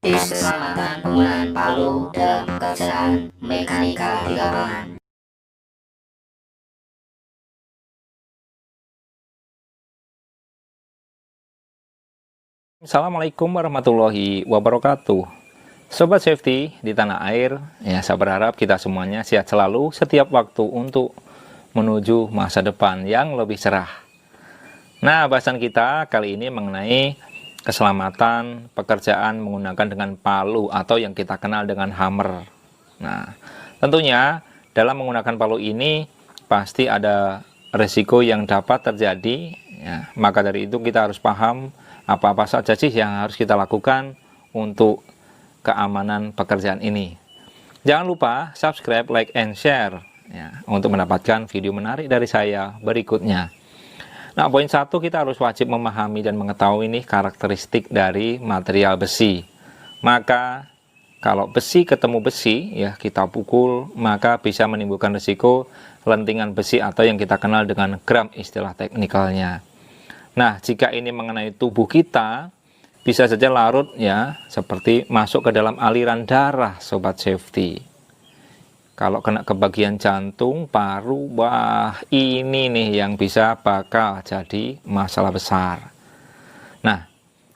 tips keselamatan penggunaan palu dalam pekerjaan mekanika di lapangan. Assalamualaikum warahmatullahi wabarakatuh. Sobat safety di tanah air, ya saya berharap kita semuanya sehat selalu setiap waktu untuk menuju masa depan yang lebih cerah. Nah, bahasan kita kali ini mengenai keselamatan pekerjaan menggunakan dengan palu atau yang kita kenal dengan hammer. Nah, tentunya dalam menggunakan palu ini pasti ada resiko yang dapat terjadi, ya. Maka dari itu kita harus paham apa-apa saja sih yang harus kita lakukan untuk keamanan pekerjaan ini. Jangan lupa subscribe, like, and share ya, untuk mendapatkan video menarik dari saya berikutnya. Nah, poin 1, kita harus wajib memahami dan mengetahui nih karakteristik dari material besi. Maka kalau besi ketemu besi ya kita pukul, maka bisa menimbulkan risiko lentingan besi atau yang kita kenal dengan gram istilah teknikalnya. Nah, jika ini mengenai tubuh kita, bisa saja larut ya, seperti masuk ke dalam aliran darah, sobat safety. Kalau kena ke bagian jantung, paru, wah ini nih yang bisa bakal jadi masalah besar. Nah,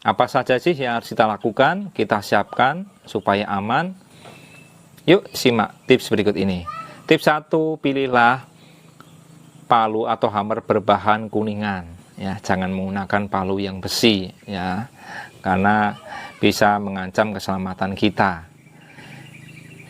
apa saja sih yang harus kita lakukan, kita siapkan supaya aman? Yuk simak tips berikut ini. Tips 1, pilihlah palu atau hammer berbahan kuningan. Ya, jangan menggunakan palu yang besi ya, karena bisa mengancam keselamatan kita.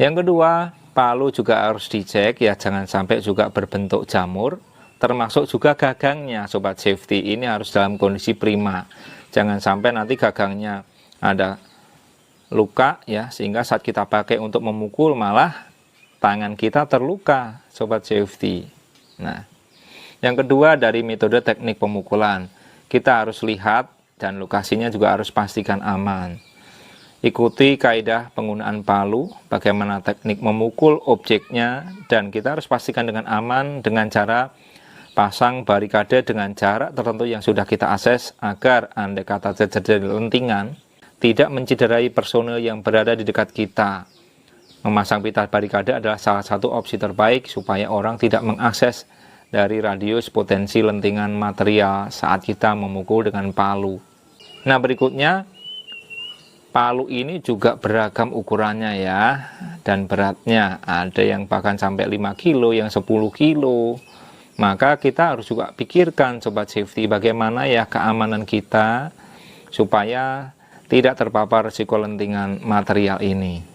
Yang kedua, palu juga harus dicek ya, jangan sampai juga berbentuk jamur, termasuk juga gagangnya, sobat safety. Ini harus dalam kondisi prima. Jangan sampai nanti gagangnya ada luka ya, sehingga saat kita pakai untuk memukul malah tangan kita terluka, sobat safety. Nah, yang kedua, dari metode teknik pemukulan, kita harus lihat dan lokasinya juga harus pastikan aman. Ikuti kaidah penggunaan palu, bagaimana teknik memukul objeknya, dan kita harus pastikan dengan aman dengan cara pasang barikade dengan jarak tertentu yang sudah kita akses agar andai kata terjadi lentingan, tidak mencederai personel yang berada di dekat kita. Memasang pita barikade adalah salah satu opsi terbaik supaya orang tidak mengakses dari radius potensi lentingan material saat kita memukul dengan palu. Nah, berikutnya, palu ini juga beragam ukurannya ya, dan beratnya. Ada yang bahkan sampai 5 kilo, yang 10 kilo. Maka kita harus juga pikirkan, sobat safety, bagaimana ya keamanan kita supaya tidak terpapar risiko lentingan material ini.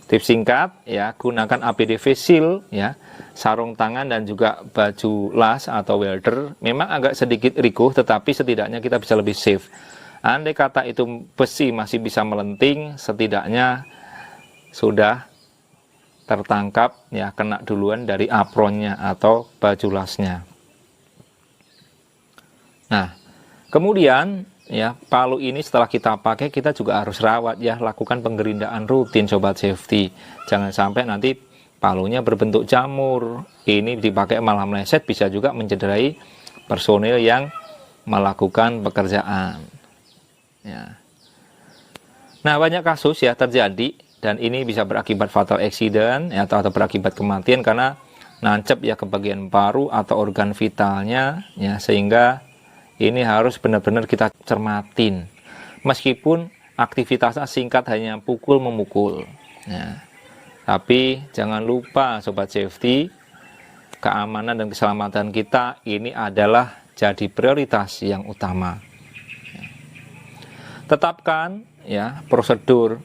Tips singkat ya, gunakan APD face shield ya, sarung tangan dan juga baju las atau welder. Memang agak sedikit risiko, tetapi setidaknya kita bisa lebih safe. Andai kata itu besi masih bisa melenting, setidaknya sudah tertangkap ya, kena duluan dari apronnya atau baju lasnya. Nah, kemudian ya, palu ini setelah kita pakai kita juga harus rawat ya, lakukan penggerindaan rutin, sobat safety. Jangan sampai nanti palunya berbentuk jamur, ini dipakai malah meleset, bisa juga mencederai personil yang melakukan pekerjaan ya. Nah, banyak kasus ya terjadi, dan ini bisa berakibat fatal accident ya, atau berakibat kematian karena nancep ya ke bagian paru atau organ vitalnya ya, sehingga ini harus benar-benar kita cermatin. Meskipun aktivitasnya singkat, hanya pukul memukul ya. Tapi jangan lupa, sobat safety, keamanan dan keselamatan kita ini adalah jadi prioritas yang utama. Tetapkan ya prosedur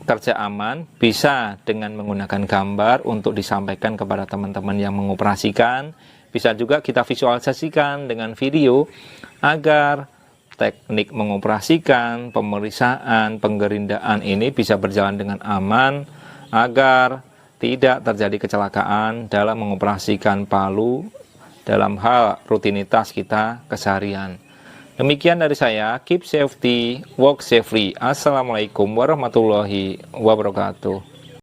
kerja aman bisa dengan menggunakan gambar untuk disampaikan kepada teman-teman yang mengoperasikan. Bisa juga kita visualisasikan dengan video agar teknik mengoperasikan, pemeriksaan, penggerindaan ini bisa berjalan dengan aman, agar tidak terjadi kecelakaan dalam mengoperasikan palu dalam hal rutinitas kita keseharian. Demikian dari saya, keep safety, walk safely. Assalamualaikum warahmatullahi wabarakatuh.